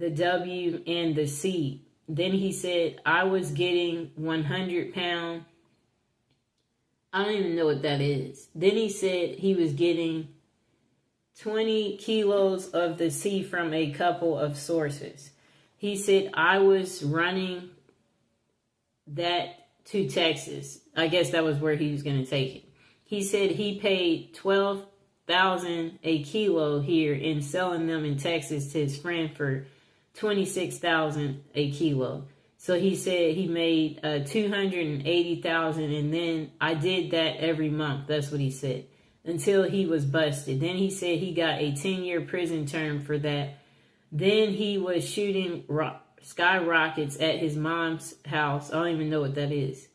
the W, and the C. Then he said, I was getting 100-pound. I don't even know what that is. Then he said he was getting 20 kilos of the C from a couple of sources. He said, I was running that to Texas. I guess that was where he was going to take it. He said he paid $12,000 a kilo here and selling them in Texas to his friend for $26,000 a kilo. So he said he made $280,000, and then I did that every month. That's what he said, until he was busted. Then he said he got a 10-year prison term for that. Then he was shooting skyrockets at his mom's house. I don't even know what that is.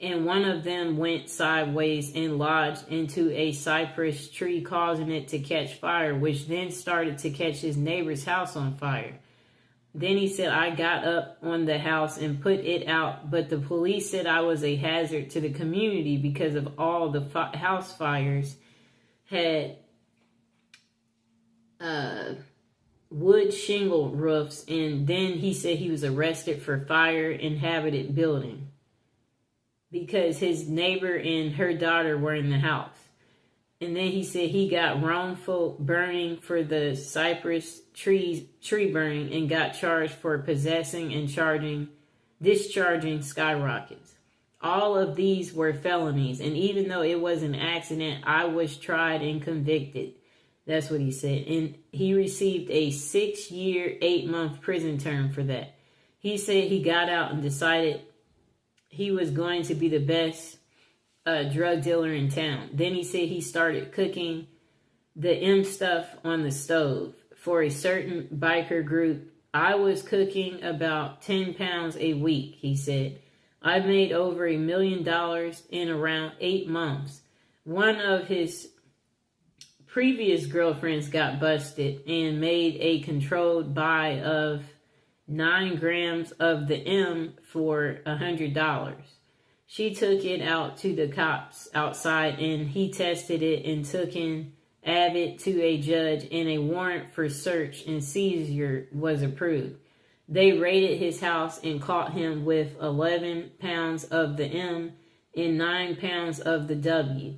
And one of them went sideways and lodged into a cypress tree, causing it to catch fire, which then started to catch his neighbor's house on fire. Then he said, I got up on the house and put it out, but the police said I was a hazard to the community because of all the house fires had wood shingle roofs. And then he said he was arrested for fire inhabited building because his neighbor and her daughter were in the house. And then he said he got wrongful burning for the cypress tree burning and got charged for possessing and discharging skyrockets. All of these were felonies, and even though it was an accident, I was tried and convicted. That's what he said. And he received a 6-year, 8-month prison term for that. He said he got out and decided he was going to be the best drug dealer in town. Then he said he started cooking the M stuff on the stove for a certain biker group. I was cooking about 10 pounds a week, he said. I made over $1 million in around 8 months. One of his previous girlfriends got busted and made a controlled buy of 9 grams of the M for $100. She took it out to the cops outside, and he tested it and took in Abbott to a judge, and a warrant for search and seizure was approved. They raided his house and caught him with 11 pounds of the M and 9 pounds of the W,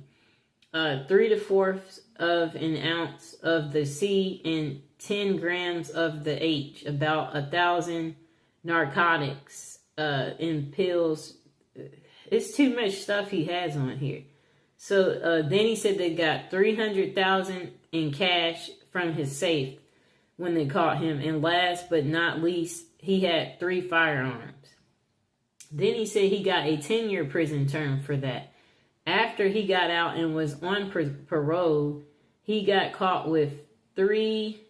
3/4 of an ounce of the C, and 10 grams of the H, about 1,000 narcotics in pills. It's too much stuff he has on here. So then he said they got $300,000 in cash from his safe when they caught him. And last but not least, he had 3 firearms. Then he said he got a 10-year prison term for that. After he got out and was on parole, he got caught with 3...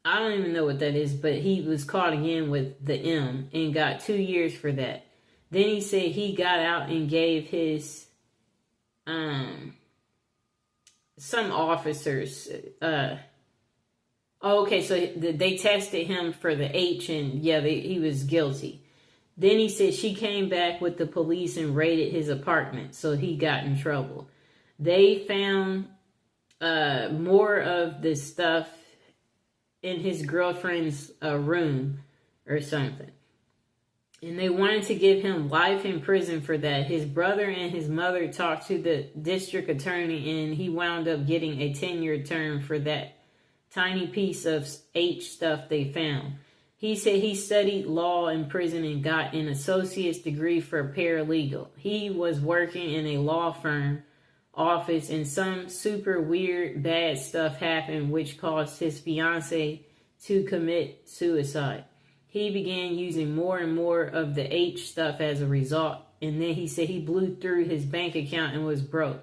I don't even know what that is, but he was caught again with the M and got 2 years for that. Then he said he got out and gave his, some officers, okay, so they tested him for the H, and yeah, he was guilty. Then he said she came back with the police and raided his apartment, so he got in trouble. They found more of this stuff in his girlfriend's room or something. And they wanted to give him life in prison for that. His brother and his mother talked to the district attorney, and he wound up getting a 10-year term for that tiny piece of H stuff they found. He said he studied law in prison and got an associate's degree for paralegal. He was working in a law firm office, and some super weird bad stuff happened, which caused his fiance to commit suicide. He began using more and more of the H stuff as a result. And then he said he blew through his bank account and was broke.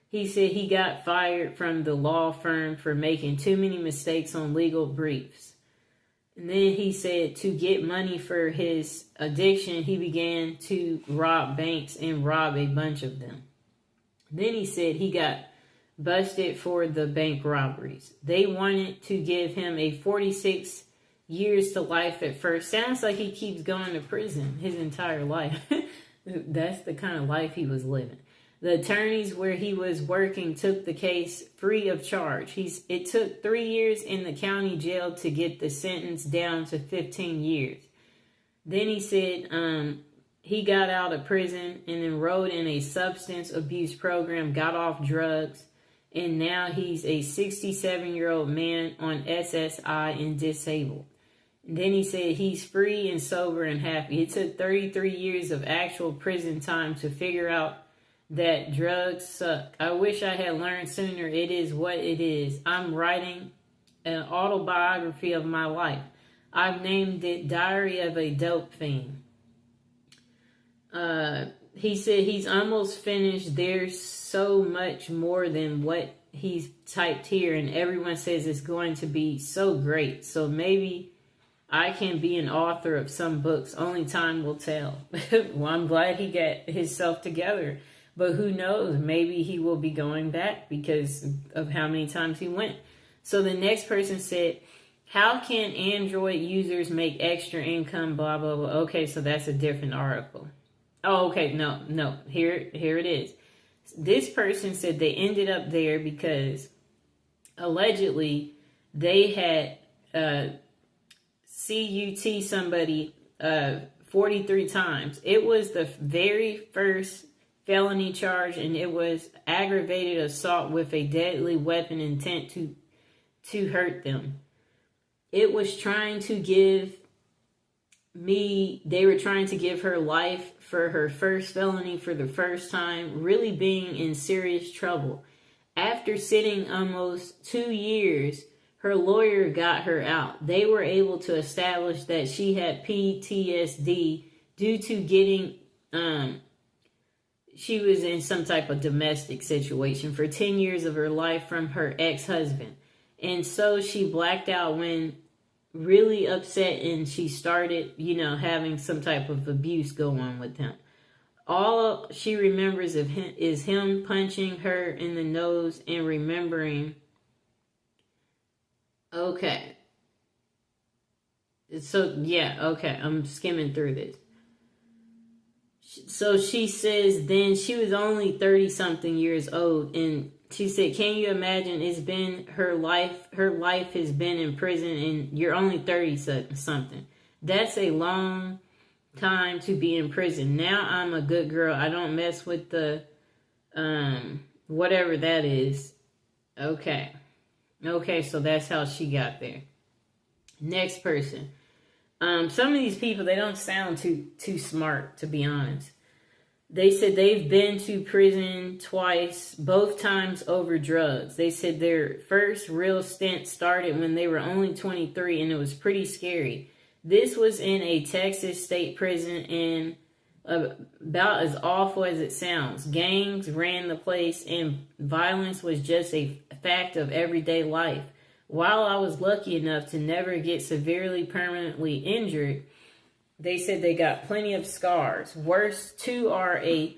He said he got fired from the law firm for making too many mistakes on legal briefs. And then he said to get money for his addiction, he began to rob banks and rob a bunch of them. Then he said he got busted for the bank robberies. They wanted to give him a 46 years to life at first. Sounds like he keeps going to prison his entire life. That's the kind of life he was living. The attorneys where he was working took the case free of charge. It took 3 years in the county jail to get the sentence down to 15 years. Then he said he got out of prison and enrolled in a substance abuse program, got off drugs, and now he's a 67-year-old man on SSI and disabled. And then he said he's free and sober and happy. It took 33 years of actual prison time to figure out that drugs suck. I wish I had learned sooner. It is what it is. I'm writing an autobiography of my life. I've named it Diary of a Dope Fiend. He said he's almost finished. There's so much more than what he's typed here, and everyone says it's going to be so great. So maybe I can be an author of some books. Only time will tell. Well, I'm glad he got himself together. But who knows? Maybe he will be going back because of how many times he went. So the next person said, how can Android users make extra income, blah, blah, blah. Okay, so that's a different article. Oh, okay, no. Here it is. This person said they ended up there because allegedly they had CUT somebody 43 times. It was the very first felony charge, and it was aggravated assault with a deadly weapon intent to hurt them. It was trying to give they were trying to give her life for her first felony for the first time, really being in serious trouble. After sitting almost 2 years, her lawyer got her out. They were able to establish that she had PTSD due to getting, she was in some type of domestic situation for 10 years of her life from her ex-husband. And so she blacked out when really upset, and she started, having some type of abuse go on with him. All she remembers of him is him punching her in the nose and remembering. Okay. So, yeah, okay. I'm skimming through this. So she says then she was only 30-something years old, and she said, can you imagine, it's been her life has been in prison, and you're only 30-something. That's a long time to be in prison. Now I'm a good girl. I don't mess with the, whatever that is. Okay, so that's how she got there. Next person. Some of these people, they don't sound too smart, to be honest. They said they've been to prison twice, both times over drugs. They said their first real stint started when they were only 23, and it was pretty scary. This was in a Texas state prison, and about as awful as it sounds. Gangs ran the place, and violence was just a fact of everyday life. While I was lucky enough to never get severely permanently injured, they said they got plenty of scars. Worst two are a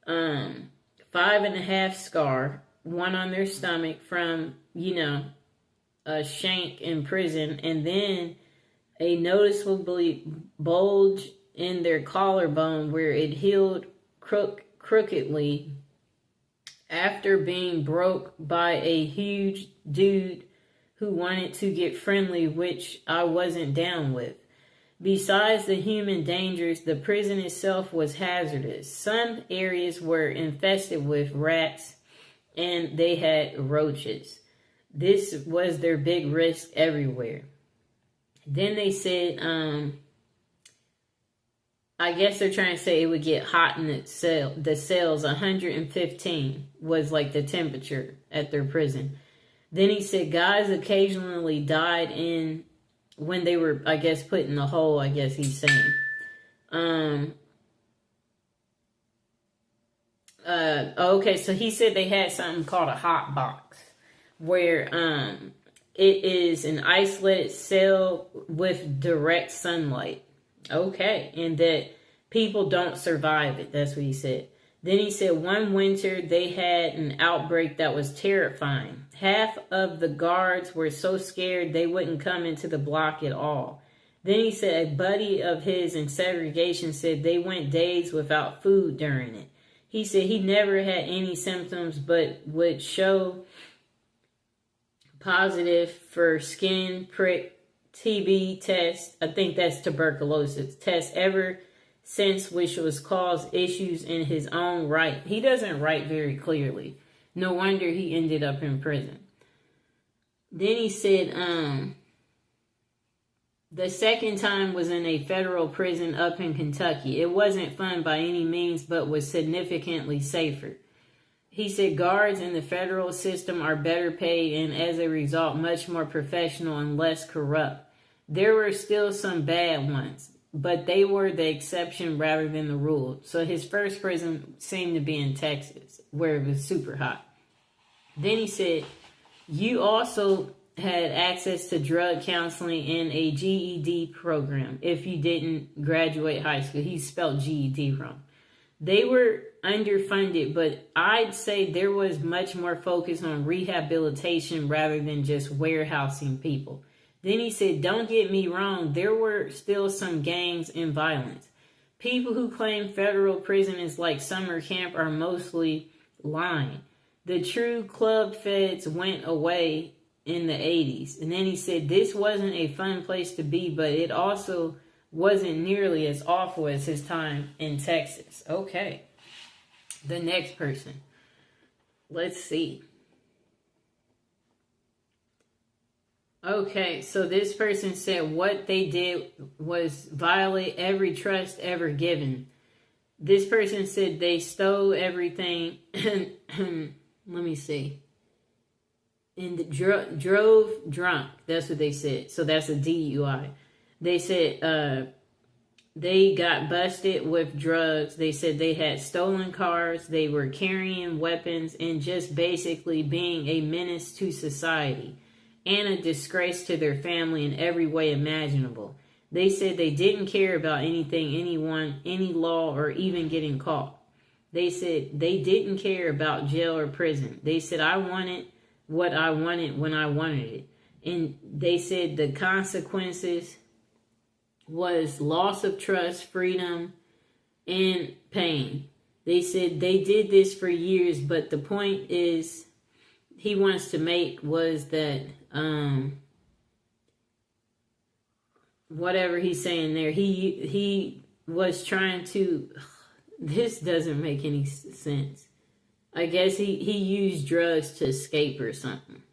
5.5 scar, one on their stomach from, a shank in prison, and then a noticeably bulge in their collarbone where it healed crookedly after being broke by a huge dude who wanted to get friendly, which I wasn't down with. Besides the human dangers, the prison itself was hazardous. Some areas were infested with rats, and they had roaches. This was their big risk everywhere. Then they said, I guess they're trying to say it would get hot in the cells. 115 was like the temperature at their prison. Then he said guys occasionally died when they were, I guess, put in the hole, I guess he's saying. Okay, so he said they had something called a hot box, where it is an isolated cell with direct sunlight. Okay, and that people don't survive it. That's what he said. Then he said one winter they had an outbreak that was terrifying. Half of the guards were so scared they wouldn't come into the block at all. Then he said a buddy of his in segregation said they went days without food during it. He said he never had any symptoms but would show positive for skin prick TB test. I think that's tuberculosis test ever since, which was caused issues in his own right. He doesn't write very clearly. No wonder he ended up in prison. Then he said the second time was in a federal prison up in Kentucky. It wasn't fun by any means, but was significantly safer. He said guards in the federal system are better paid and as a result much more professional and less corrupt. There were still some bad ones, but they were the exception rather than the rule. So his first prison seemed to be in Texas, where it was super hot. Then he said, you also had access to drug counseling and a GED program if you didn't graduate high school. He spelled GED wrong. They were underfunded, but I'd say there was much more focus on rehabilitation rather than just warehousing people. Then he said, don't get me wrong, there were still some gangs and violence. People who claim federal prison is like summer camp are mostly lying. The true club feds went away in the 80s. And then he said, this wasn't a fun place to be, but it also wasn't nearly as awful as his time in Texas. Okay. The next person. Let's see. Okay, so this person said what they did was violate every trust ever given. This person said they stole everything. Let me see. And drove drunk. That's what they said. So that's a DUI. They said they got busted with drugs. They said they had stolen cars. They were carrying weapons and just basically being a menace to society and a disgrace to their family in every way imaginable. They said they didn't care about anything, anyone, any law, or even getting caught. They said they didn't care about jail or prison. They said, I wanted what I wanted when I wanted it. And they said the consequences was loss of trust, freedom, and pain. They said they did this for years, but the point is he wants to make was that whatever he's saying there, he was trying to, this doesn't make any sense. I guess he used drugs to escape or something.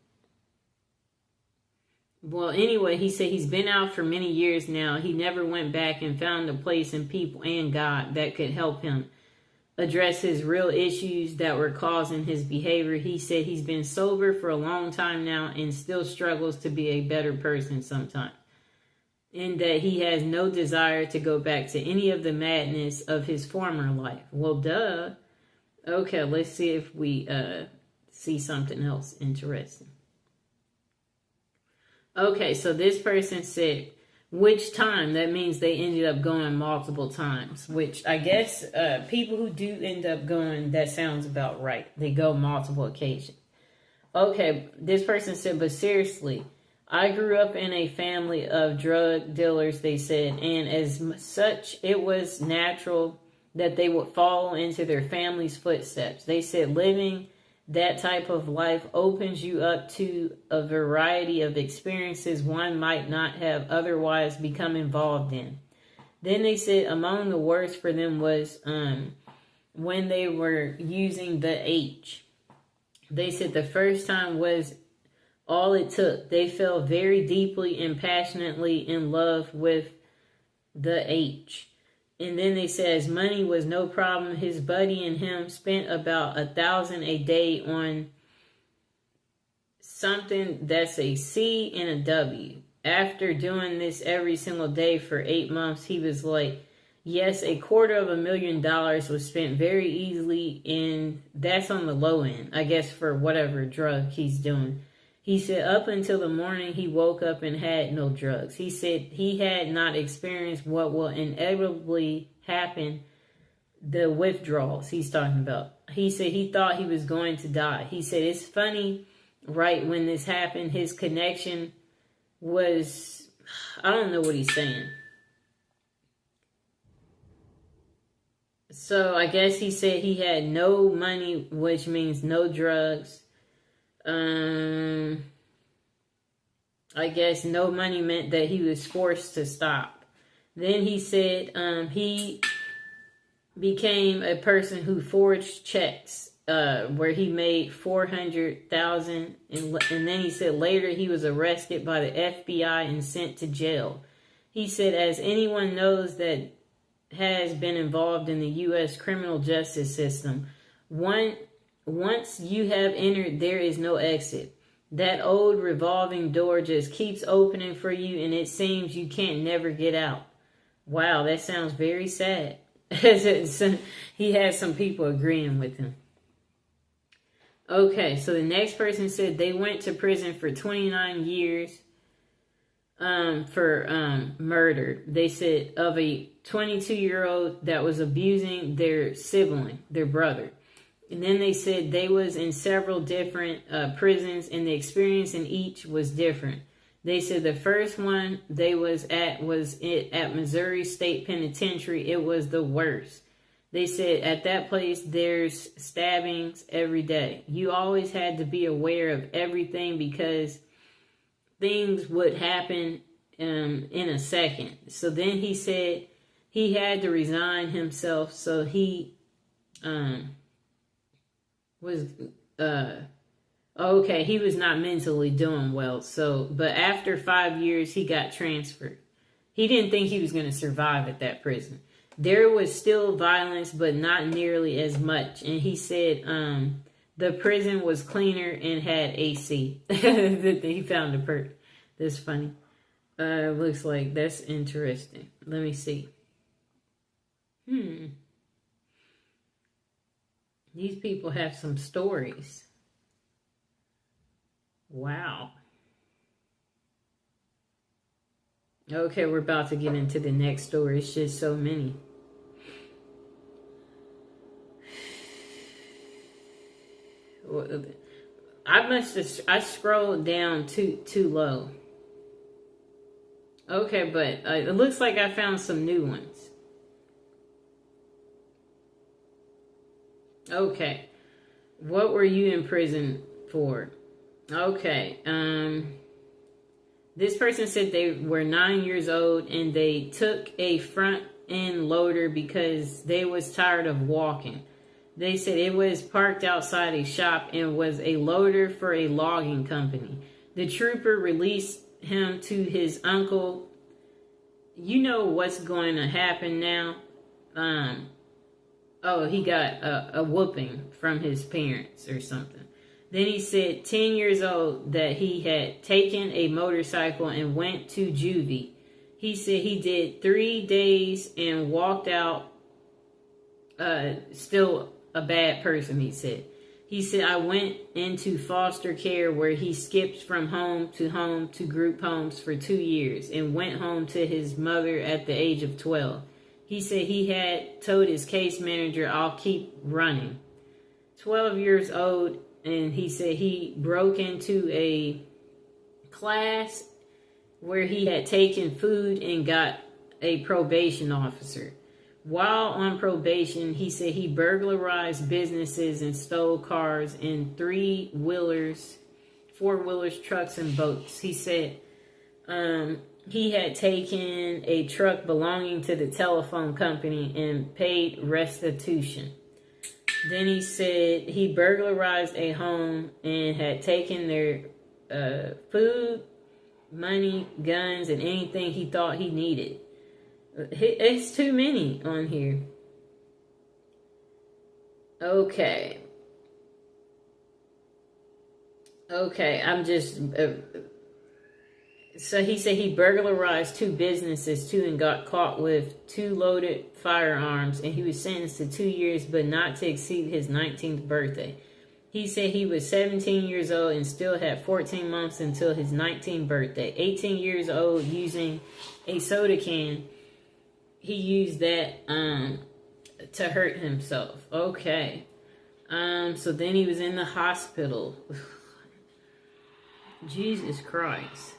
Well, anyway, he said he's been out for many years now. He never went back and found a place in people and God that could help him address his real issues that were causing his behavior. He said he's been sober for a long time now and still struggles to be a better person sometimes. And that he has no desire to go back to any of the madness of his former life. Well, duh. Okay, let's see if we see something else interesting. Okay, so this person said, which time? That means they ended up going multiple times, which I guess people who do end up going, that sounds about right. They go multiple occasions. Okay, this person said, but seriously, I grew up in a family of drug dealers, they said, and as such, it was natural that they would follow into their family's footsteps. They said living that type of life opens you up to a variety of experiences one might not have otherwise become involved in. Then they said among the worst for them was when they were using the H. They said the first time was all it took. They fell very deeply and passionately in love with the H. And then they says money was no problem. His buddy and him spent about $1,000 a day on something that's a C and a W. After doing this every single day for 8 months, he was like, yes, $250,000 was spent very easily, and that's on the low end, I guess, for whatever drug he's doing. He said up until the morning he woke up and had no drugs. He said he had not experienced what will inevitably happen, the withdrawals he's talking about. He said he thought he was going to die. He said it's funny, right when this happened, his connection was, I don't know what he's saying. So I guess he said he had no money, which means no drugs. I guess no money meant that he was forced to stop. Then he said he became a person who forged checks where he made 400,000, and then he said later he was arrested by the FBI and sent to jail. He said, as anyone knows that has been involved in the U.S. criminal justice system, once you have entered, there is no exit. That old revolving door just keeps opening for you, and it seems you can't never get out. Wow, that sounds very sad. He has some people agreeing with him. Okay, so the next person said they went to prison for 29 years for murder. They said of a 22-year-old that was abusing their sibling, their brother. And then they said they was in several different prisons, and the experience in each was different. They said the first one they was at Missouri State Penitentiary. It was the worst. They said at that place there's stabbings every day. You always had to be aware of everything because things would happen in a second. So then he said he had to resign himself. So he was okay, he was not mentally doing well. So, but after 5 years, he got transferred. He didn't think he was going to survive at that prison. There was still violence, but not nearly as much. And he said the prison was cleaner and had AC. He found a perk. That's funny. Looks like that's interesting. Let me see. These people have some stories. Wow. Okay, we're about to get into the next story. It's just so many. I scrolled down too low. Okay, but it looks like I found some new ones. Okay. What were you in prison for? Okay. This person said they were 9 years old and they took a front end loader because they was tired of walking. They said it was parked outside a shop and was a loader for a logging company. The trooper released him to his uncle. You know what's going to happen now? He got a whooping from his parents or something. Then he said 10 years old that he had taken a motorcycle and went to juvie. He said he did 3 days and walked out still a bad person, he said. He said, I went into foster care where he skipped from home to group homes for 2 years and went home to his mother at the age of 12. He said he had told his case manager, I'll keep running. 12 years old, and he said he broke into a class where he had taken food and got a probation officer. While on probation, he said he burglarized businesses and stole cars and 3-wheelers, 4-wheelers, trucks, and boats. He said he had taken a truck belonging to the telephone company and paid restitution. Then he said he burglarized a home and had taken their food, money, guns, and anything he thought he needed. It's too many on here. Okay, I'm just... So he said he burglarized 2 businesses too and got caught with 2 loaded firearms, and he was sentenced to 2 years but not to exceed his 19th birthday. He said he was 17 years old and still had 14 months until his 19th birthday. 18 years old, using a soda can. He used that to hurt himself. Okay. So then he was in the hospital. Jesus Christ.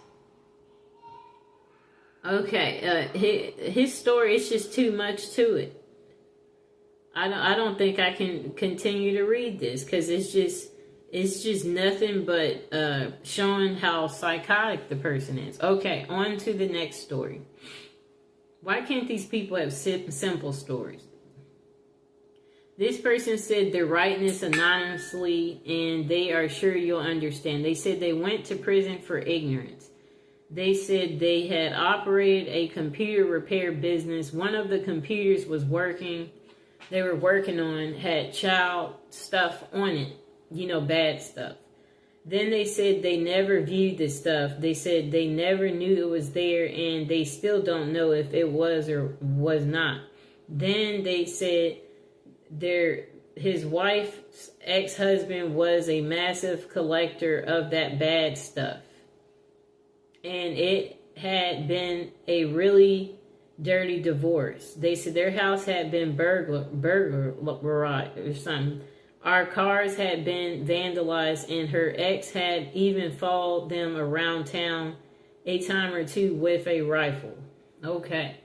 Okay, his story, it's just too much to it. I don't think I can continue to read this because it's just nothing but showing how psychotic the person is. Okay, on to the next story. Why can't these people have simple stories? This person said they're writing this anonymously and they are sure you'll understand. They said they went to prison for ignorance. They said they had operated a computer repair business. One of the computers they were working on had child stuff on it, bad stuff. Then they said they never viewed the stuff. They said they never knew it was there and they still don't know if it was or was not. Then they said his wife's ex-husband was a massive collector of that bad stuff. And it had been a really dirty divorce. They said their house had been burglarized or something. Our cars had been vandalized and her ex had even followed them around town a time or two with a rifle. Okay.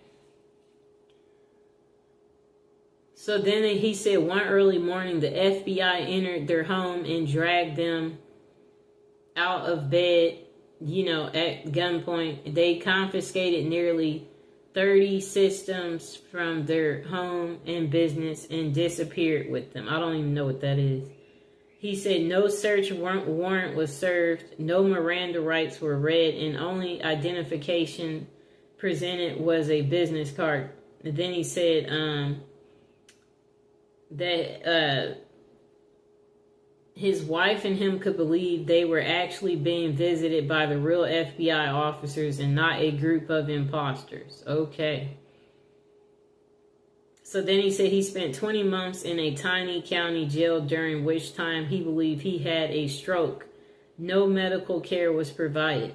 So then he said one early morning the FBI entered their home and dragged them out of bed, at gunpoint. They confiscated nearly 30 systems from their home and business and disappeared with them. I don't even know what that is. He said no search warrant was served, no Miranda rights were read, and only identification presented was a business card. And then he said that his wife and him could believe they were actually being visited by the real FBI officers and not a group of imposters. Okay. So then he said he spent 20 months in a tiny county jail, during which time he believed he had a stroke. No medical care was provided.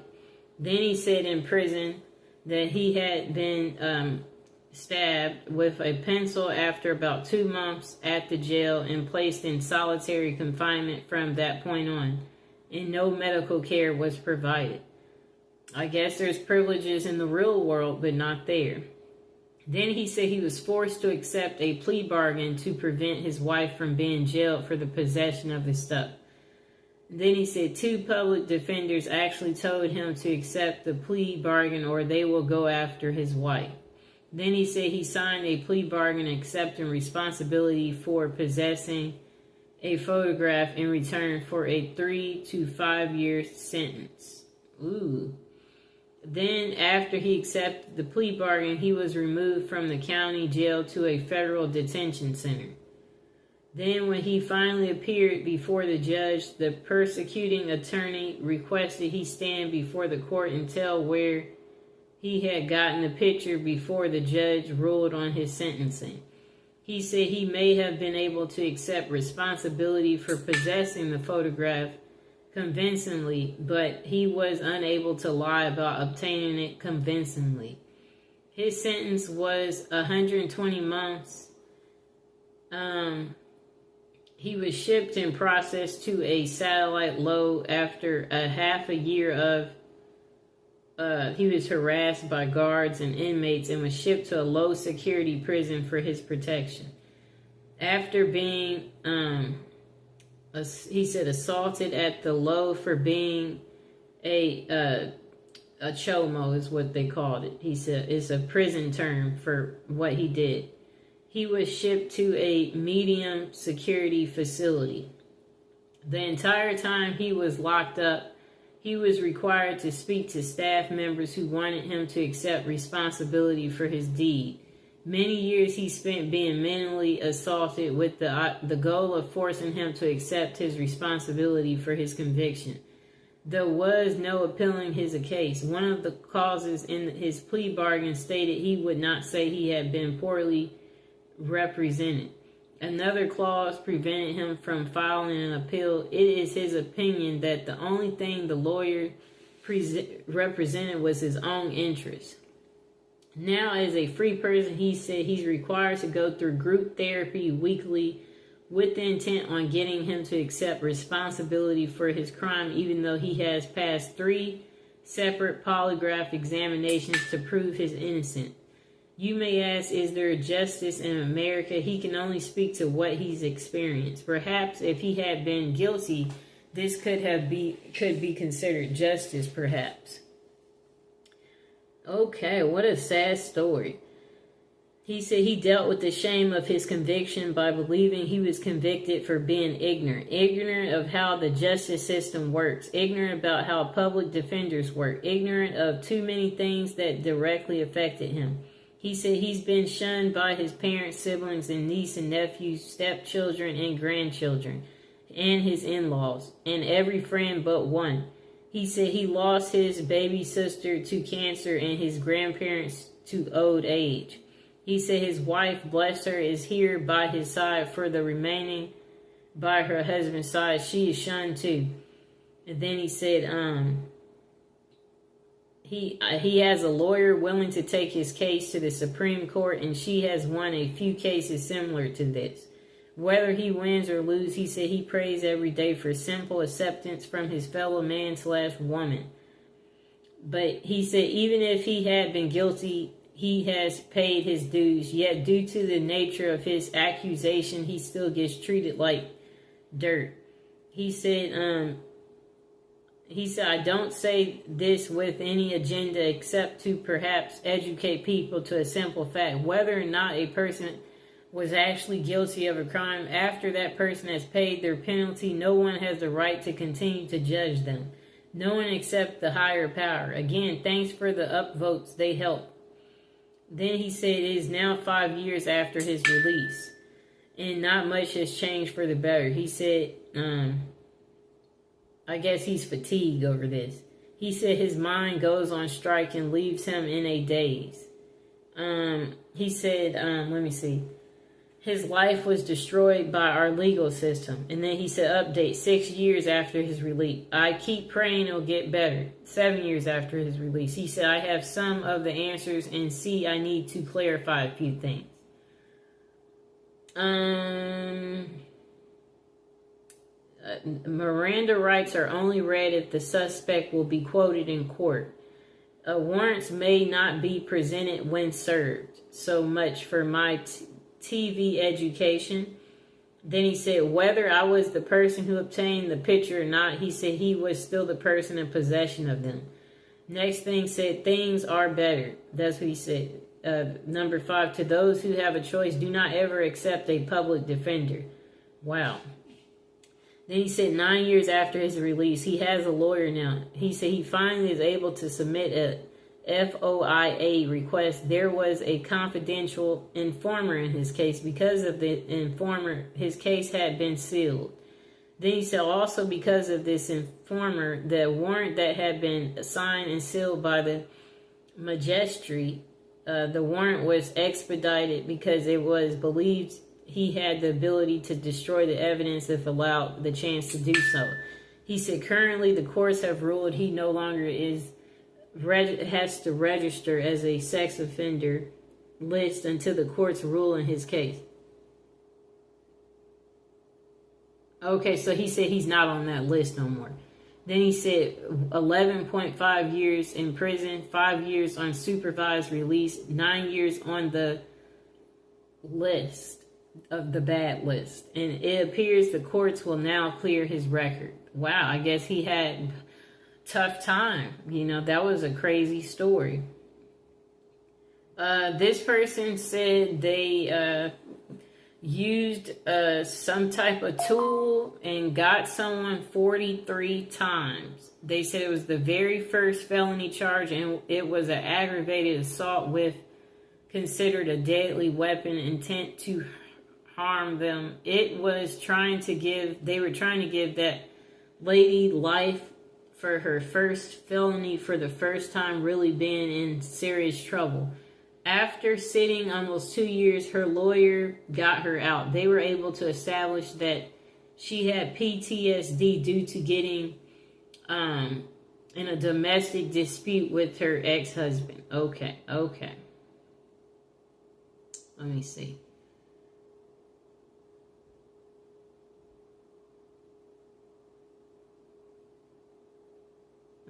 Then he said in prison that he had been stabbed with a pencil after about 2 months at the jail and placed in solitary confinement from that point on, and no medical care was provided. I guess there's privileges in the real world, but not there. Then he said he was forced to accept a plea bargain to prevent his wife from being jailed for the possession of the stuff. Then he said 2 public defenders actually told him to accept the plea bargain or they will go after his wife. Then he said he signed a plea bargain accepting responsibility for possessing a photograph in return for a 3 to 5 year sentence. Ooh. Then after he accepted the plea bargain, he was removed from the county jail to a federal detention center. Then when he finally appeared before the judge, the prosecuting attorney requested he stand before the court and tell where he had gotten the picture before the judge ruled on his sentencing. He said he may have been able to accept responsibility for possessing the photograph convincingly, but he was unable to lie about obtaining it convincingly. His sentence was 120 months. He was shipped and processed to a satellite low after a half a year of he was harassed by guards and inmates and was shipped to a low security prison for his protection. After being, he said, assaulted at the low for being a chomo is what they called it. He said it's a prison term for what he did. He was shipped to a medium security facility. The entire time he was locked up, he was required to speak to staff members who wanted him to accept responsibility for his deed. Many years he spent being mentally assaulted with the goal of forcing him to accept his responsibility for his conviction. There was no appealing his case. One of the clauses in his plea bargain stated he would not say he had been poorly represented. Another clause prevented him from filing an appeal. It is his opinion that the only thing the lawyer represented was his own interest. Now, as a free person, he said he's required to go through group therapy weekly with the intent on getting him to accept responsibility for his crime, even though he has passed 3 separate polygraph examinations to prove his innocence. You may ask, is there justice in America? He can only speak to what he's experienced. Perhaps if he had been guilty, this could be considered justice, perhaps. Okay, what a sad story. He said he dealt with the shame of his conviction by believing he was convicted for being ignorant of how the justice system works, ignorant about how public defenders work, ignorant of too many things that directly affected him. He said he's been shunned by his parents, siblings, and niece and nephews, stepchildren, and grandchildren, and his in-laws, and every friend but one. He said he lost his baby sister to cancer and his grandparents to old age. He said his wife, bless her, is here by his side for the remaining by her husband's side. She is shunned too. And then he said he has a lawyer willing to take his case to the Supreme Court, and she has won a few cases similar to this. Whether he wins or loses, he said he prays every day for simple acceptance from his fellow man/woman. But he said even if he had been guilty, he has paid his dues, yet due to the nature of his accusation, he still gets treated like dirt. He said, I don't say this with any agenda except to perhaps educate people to a simple fact. Whether or not a person was actually guilty of a crime, after that person has paid their penalty, no one has the right to continue to judge them. No one except the higher power. Again, thanks for the upvotes, they help. Then he said it is now 5 years after his release, and not much has changed for the better. He said, I guess he's fatigued over this. He said his mind goes on strike and leaves him in a daze. He said, let me see. His life was destroyed by our legal system. And then he said, update, 6 years after his release. I keep praying it'll get better. 7 years after his release. He said, I have some of the answers and see I need to clarify a few things. Miranda rights are only read if the suspect will be quoted in court. Warrants may not be presented when served. So much for my TV education. Then he said, whether I was the person who obtained the picture or not, he said he was still the person in possession of them. Next thing said, things are better. That's what he said. Number 5, to those who have a choice, do not ever accept a public defender. Wow. Then he said 9 years after his release, he has a lawyer now. He said he finally is able to submit a FOIA request. There was a confidential informer in his case. Because of the informer, his case had been sealed. Then he said also because of this informer, the warrant that had been signed and sealed by the magistrate, the warrant was expedited because it was believed he had the ability to destroy the evidence if allowed the chance to do so. He said currently the courts have ruled he no longer has to register as a sex offender list until the courts rule in his case. Okay, so he said he's not on that list no more. Then he said 11.5 years in prison, 5 years on supervised release, 9 years on the list of the bad list. And it appears the courts will now clear his record. Wow, I guess he had tough time. You know, that was a crazy story. This person said they used some type of tool and got someone 43 times. They said it was the very first felony charge, and it was an aggravated assault with considered a deadly weapon, intent to harm them. They were trying to give that lady life for her first felony, for the first time really being in serious trouble. After sitting almost 2 years, her lawyer got her out. They were able to establish that she had PTSD due to getting in a domestic dispute with her ex-husband. Okay. Let me see.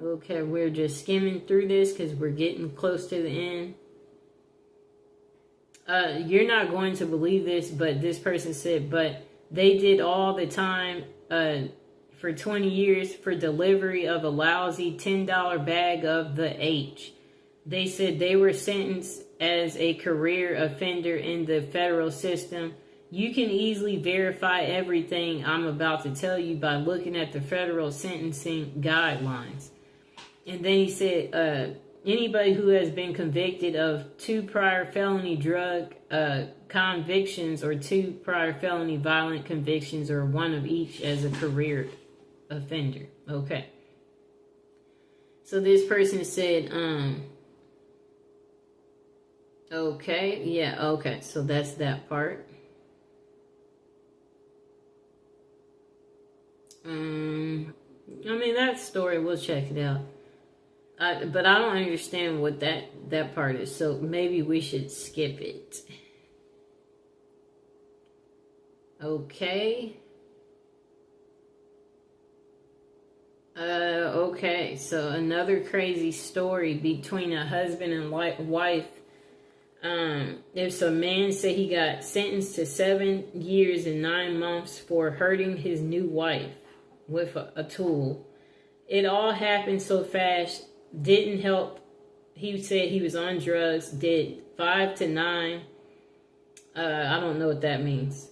Okay, we're just skimming through this because we're getting close to the end. You're not going to believe this, but this person said, but they did all the time for 20 years for delivery of a lousy $10 bag of the H. They said they were sentenced as a career offender in the federal system. You can easily verify everything I'm about to tell you by looking at the federal sentencing guidelines. And then he said, anybody who has been convicted of 2 prior felony drug convictions or 2 prior felony violent convictions or 1 of each as a career offender. Okay. So this person said, okay, yeah, okay. So that's that part. I mean, that story, we'll check it out. But I don't understand what that part is, so maybe we should skip it. Okay. Okay, so another crazy story between a husband and wife. If a man said he got sentenced to 7 years and 9 months for hurting his new wife with a tool. It all happened so fast, didn't help. He said he was on drugs, did 5 to 9. I don't know what that means.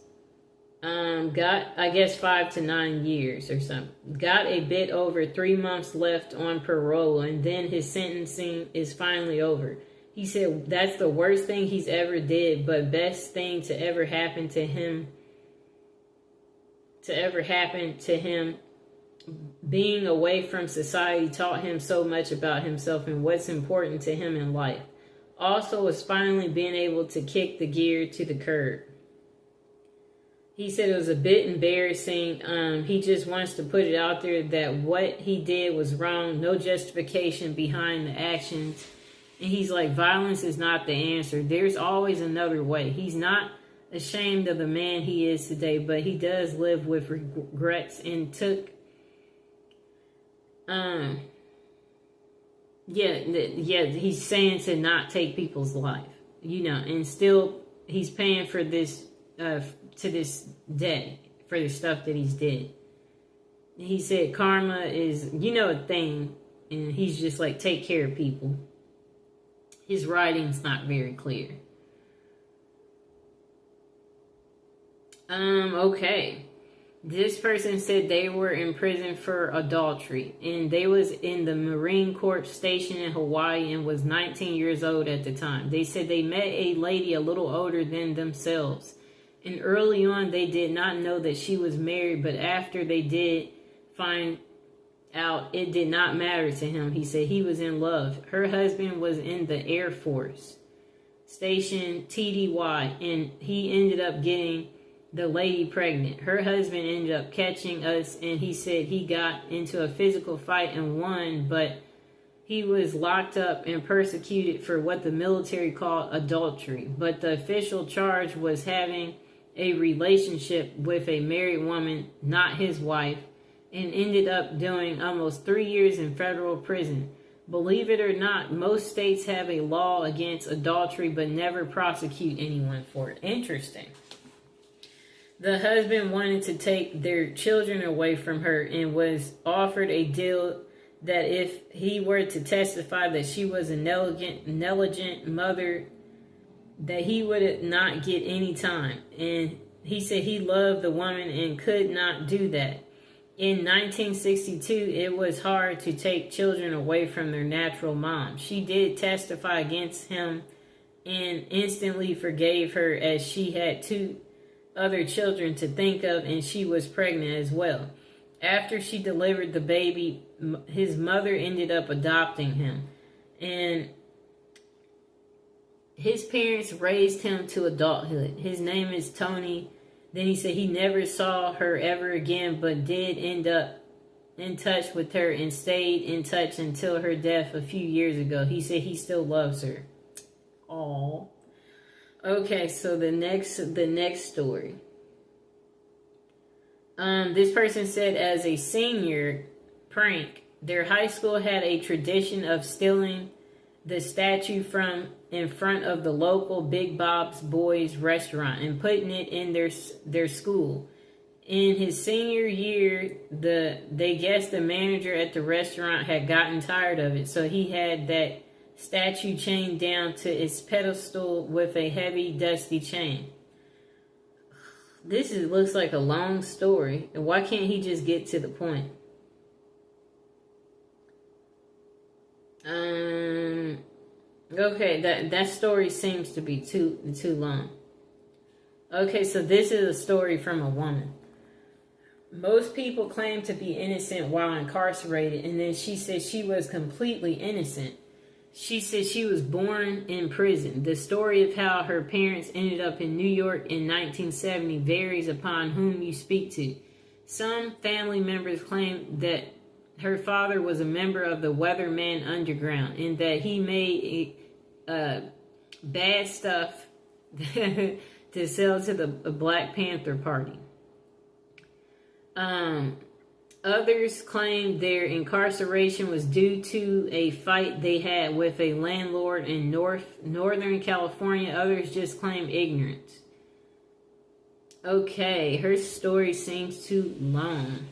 Got, I guess, 5 to 9 years or something. Got a bit over 3 months left on parole, and then his sentencing is finally over. He said that's the worst thing he's ever did, but best thing to ever happen to him. Being away from society taught him so much about himself and what's important to him in life. Also was finally being able to kick the gear to the curb. He said it was a bit embarrassing. He just wants to put it out there that what he did was wrong. No justification behind the actions. And he's like, violence is not the answer. There's always another way. He's not ashamed of the man he is today, but he does live with regrets and took... he's saying to not take people's life, and still he's paying for this, to this day, for the stuff that he's did. He said karma is, a thing, and he's just like, take care of people. His writing's not very clear. Okay. This person said they were in prison for adultery, and they was in the Marine Corps station in Hawaii and was 19 years old at the time. They said they met a lady a little older than themselves, and early on they did not know that she was married, but after they did find out, it did not matter to him. He said he was in love. Her husband was in the Air Force, station TDY, and he ended up getting the lady pregnant. Her husband ended up catching us, and he said he got into a physical fight and won, but he was locked up and persecuted for what the military called adultery. But the official charge was having a relationship with a married woman, not his wife, and ended up doing almost 3 years in federal prison. Believe it or not, most states have a law against adultery but never prosecute anyone for it. Interesting. The husband wanted to take their children away from her and was offered a deal that if he were to testify that she was a negligent mother, that he would not get any time. And he said he loved the woman and could not do that. In 1962, it was hard to take children away from their natural mom. She did testify against him and instantly forgave her, as she had 2 other children to think of, and she was pregnant as well. After she delivered the baby, his mother ended up adopting him, and his parents raised him to adulthood. His name is Tony. Then he said he never saw her ever again, but did end up in touch with her and stayed in touch until her death a few years ago. He said he still loves her. Aww. Okay, so the next story. This person said as a senior prank, their high school had a tradition of stealing the statue from in front of the local Big Bob's Boys restaurant and putting it in their school. In his senior year, they guessed the manager at the restaurant had gotten tired of it, so he had that statue chained down to its pedestal with a heavy, dusty chain. Looks like a long story. And why can't he just get to the point? Okay, that story seems to be too long. Okay, so this is a story from a woman. Most people claim to be innocent while incarcerated, and then she said she was completely innocent. She said she was born in prison. The story of how her parents ended up in New York in 1970 varies upon whom you speak to. Some family members claim that her father was a member of the Weatherman Underground and that he made bad stuff to sell to the Black Panther Party. Others claim their incarceration was due to a fight they had with a landlord in Northern California. Others just claim ignorance. Okay, her story seems too long.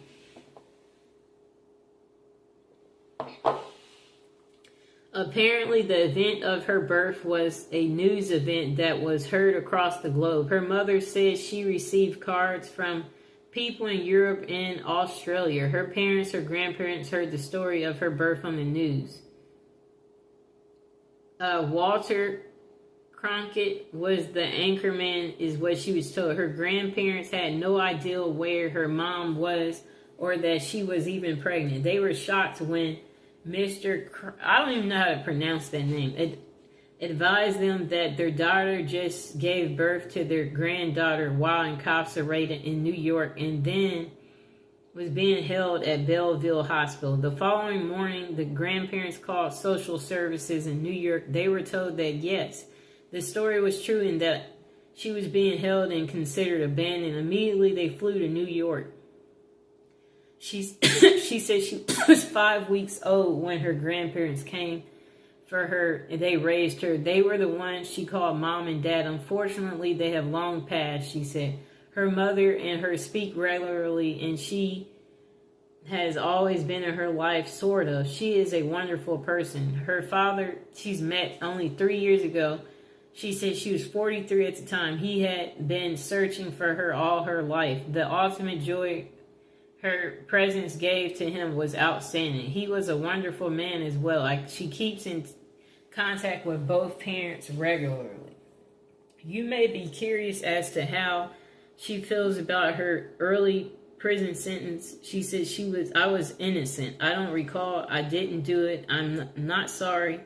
Apparently, the event of her birth was a news event that was heard across the globe. Her mother says she received cards from people in Europe and Australia. Her parents or grandparents heard the story of her birth on the news. Walter Cronkite was the anchorman, is what she was told. Her grandparents had no idea where her mom was or that she was even pregnant. They were shocked when I don't even know how to pronounce that name, advised them that their daughter just gave birth to their granddaughter while incarcerated in New York and then was being held at Belleville Hospital. The following morning, the grandparents called social services in New York. They were told that yes, the story was true and that she was being held and considered abandoned. Immediately, they flew to New York. She said she was 5 weeks old when her grandparents came for her. They raised her. They were the ones she called mom and dad. Unfortunately, they have long passed, she said. Her mother and her speak regularly, and she has always been in her life, sort of. She is a wonderful person. Her father, she's met only 3 years ago. She said she was 43 at the time. He had been searching for her all her life. The ultimate joy her presence gave to him was outstanding. He was a wonderful man as well. She keeps in contact with both parents regularly. You may be curious as to how she feels about her early prison sentence. She said I was innocent. I don't recall. I didn't do it. I'm not sorry.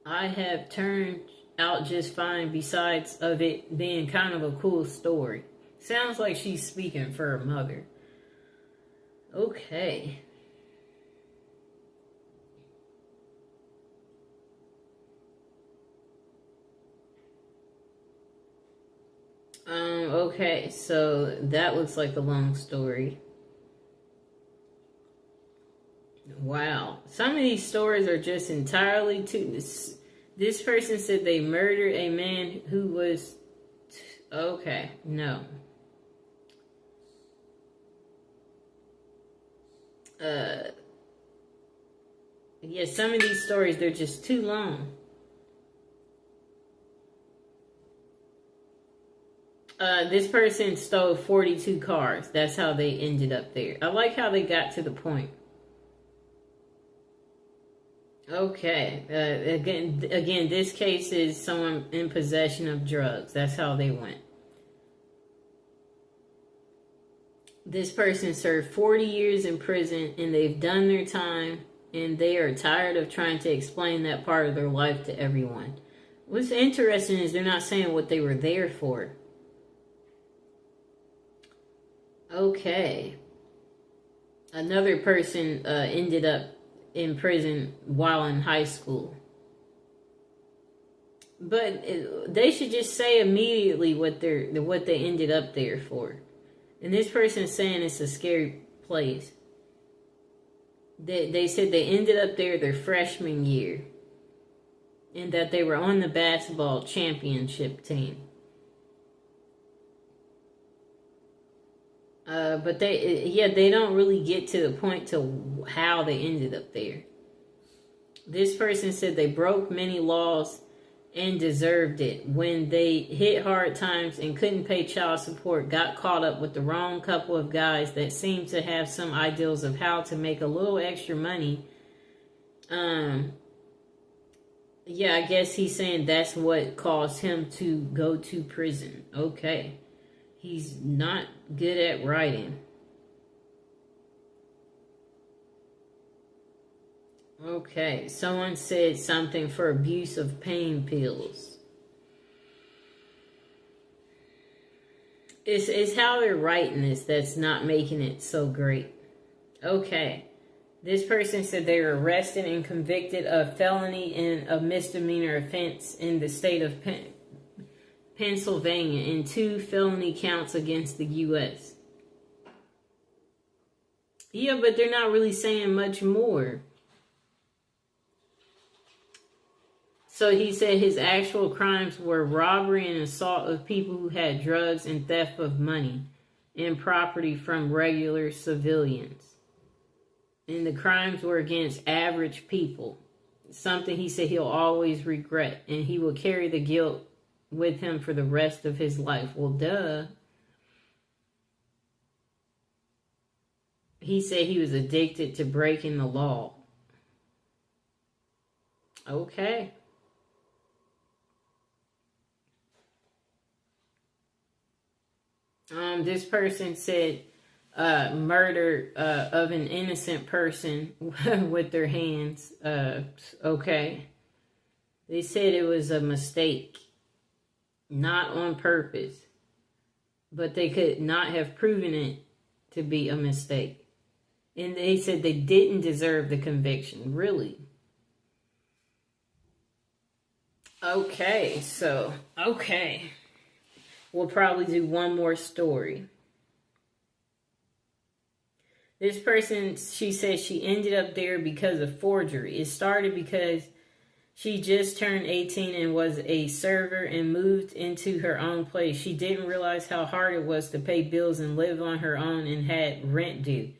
I have turned out just fine besides of it being kind of a cool story. Sounds like she's speaking for her mother. Okay. Okay, so that looks like a long story. Wow. Some of these stories are just entirely too... This person said they murdered a man who was... Okay, no. Yeah, some of these stories, they're just too long. This person stole 42 cars. That's how they ended up there. I like how they got to the point. Okay. Again, this case is someone in possession of drugs. That's how they went. This person served 40 years in prison and they've done their time and they are tired of trying to explain that part of their life to everyone. What's interesting is they're not saying what they were there for. Okay. Another person ended up in prison while in high school. But they should just say immediately what they ended up there for. And this person is saying it's a scary place. They said they ended up there their freshman year, and that they were on the basketball championship team. But they don't really get to the point to how they ended up there. This person said they broke many laws and deserved it. When they hit hard times and couldn't pay child support, got caught up with the wrong couple of guys that seemed to have some ideals of how to make a little extra money. Yeah, I guess he's saying that's what caused him to go to prison. Okay. He's not good at writing. Okay, someone said something for abuse of pain pills. It's how they're writing this that's not making it so great. Okay. This person said they were arrested and convicted of felony and a misdemeanor offense in the state of Pennsylvania and 2 felony counts against the U.S. Yeah, but they're not really saying much more. So he said his actual crimes were robbery and assault of people who had drugs and theft of money and property from regular civilians. And the crimes were against average people. Something he said he'll always regret. And he will carry the guilt with him for the rest of his life. Well, duh. He said he was addicted to breaking the law. Okay. This person said murder of an innocent person with their hands. Okay. They said it was a mistake. Not on purpose. But they could not have proven it to be a mistake. And they said they didn't deserve the conviction. Really? Okay, so, okay. We'll probably do one more story. This person, she says she ended up there because of forgery. It started because she just turned 18 and was a server and moved into her own place. She didn't realize how hard it was to pay bills and live on her own and had rent due.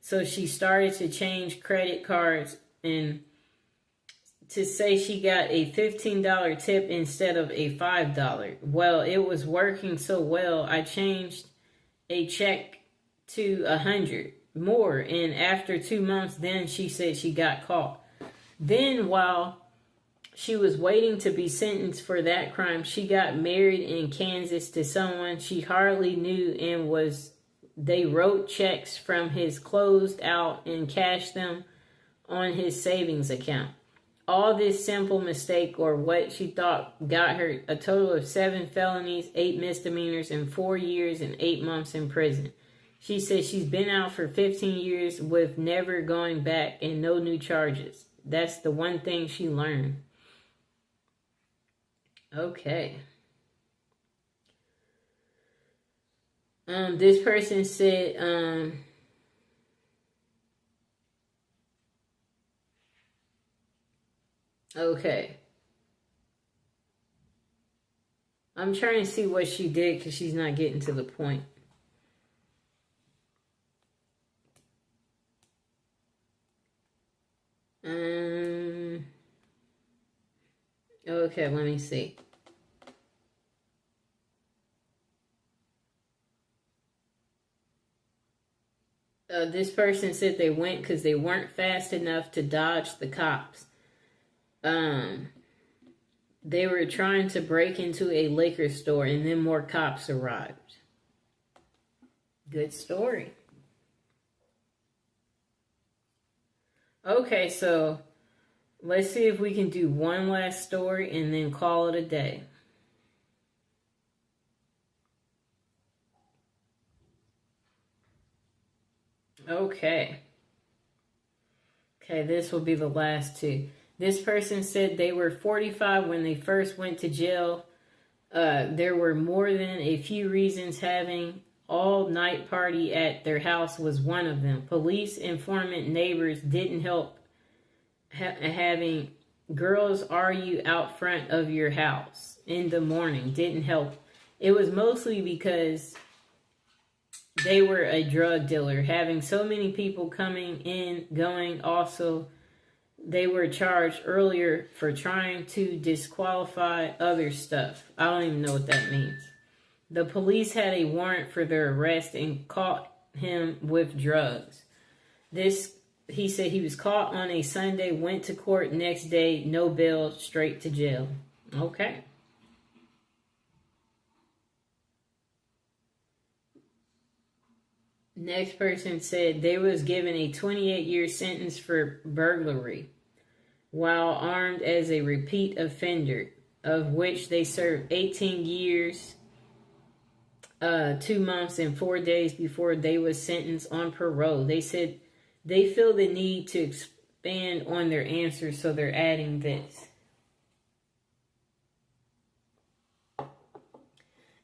So she started to change credit cards and to say she got a $15 tip instead of a $5. Well, it was working so well, I changed a check to $100 more. And after 2 months, then she said she got caught. Then while she was waiting to be sentenced for that crime, she got married in Kansas to someone she hardly knew and they wrote checks from his closed out and cashed them on his savings account. All this simple mistake, or what she thought, got her a total of 7 felonies, 8 misdemeanors, and 4 years and 8 months in prison. She says she's been out for 15 years with never going back and no new charges. That's the one thing she learned. Okay. This person said, okay. I'm trying to see what she did because she's not getting to the point. Okay, let me see. This person said they went because they weren't fast enough to dodge the cops. They were trying to break into a liquor store and then more cops arrived. Good story. Okay, so let's see if we can do one last story and then call it a day. Okay, this will be the last 2. This person said they were 45 when they first went to jail. There were more than a few reasons having all-night party at their house was one of them. Police informant neighbors didn't help having girls argue out front of your house in the morning. Didn't help. It was mostly because they were a drug dealer. Having so many people coming in, going. Also, they were charged earlier for trying to disqualify other stuff. I don't even know what that means. The police had a warrant for their arrest and caught him with drugs. He said he was caught on a Sunday, went to court next day, no bail, straight to jail. Okay. Next person said they was given a 28-year sentence for burglary while armed as a repeat offender, of which they served 18 years, 2 months, and 4 days before they was sentenced on parole. They said they feel the need to expand on their answers, so they're adding this.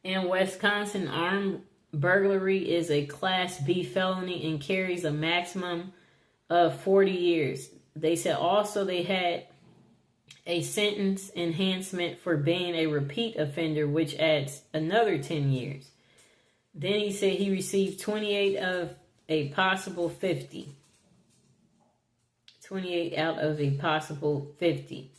In Wisconsin, armed burglary is a Class B felony and carries a maximum of 40 years. They said also they had a sentence enhancement for being a repeat offender, which adds another 10 years. Then he said he received 28 of a possible 50. 28 out of a possible 50.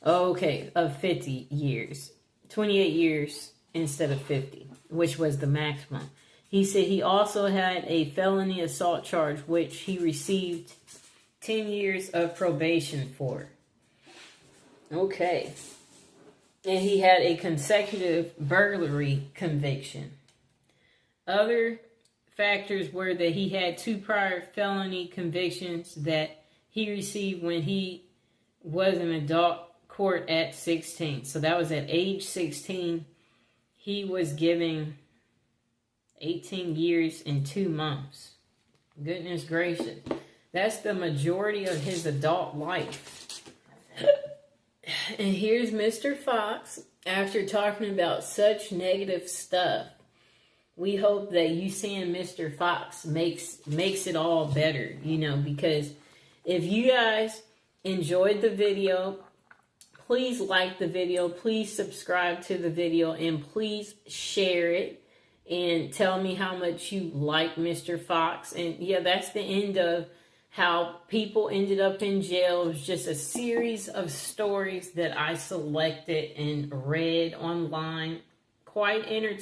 Okay, of 50 years. 28 years instead of 50, which was the maximum. He said he also had a felony assault charge, which he received 10 years of probation for. Okay. And he had a consecutive burglary conviction. Other factors were that he had 2 prior felony convictions that he received when he was in adult court at 16. So that was at age 16. He was given 18 years and 2 months. Goodness gracious. That's the majority of his adult life. And here's Mr. Fox, after talking about such negative stuff. We hope that you seeing Mr. Fox makes it all better, because if you guys enjoyed the video, please like the video, please subscribe to the video, and please share it and tell me how much you like Mr. Fox. And yeah, that's the end of how people ended up in jail. It was just a series of stories that I selected and read online. Quite entertaining.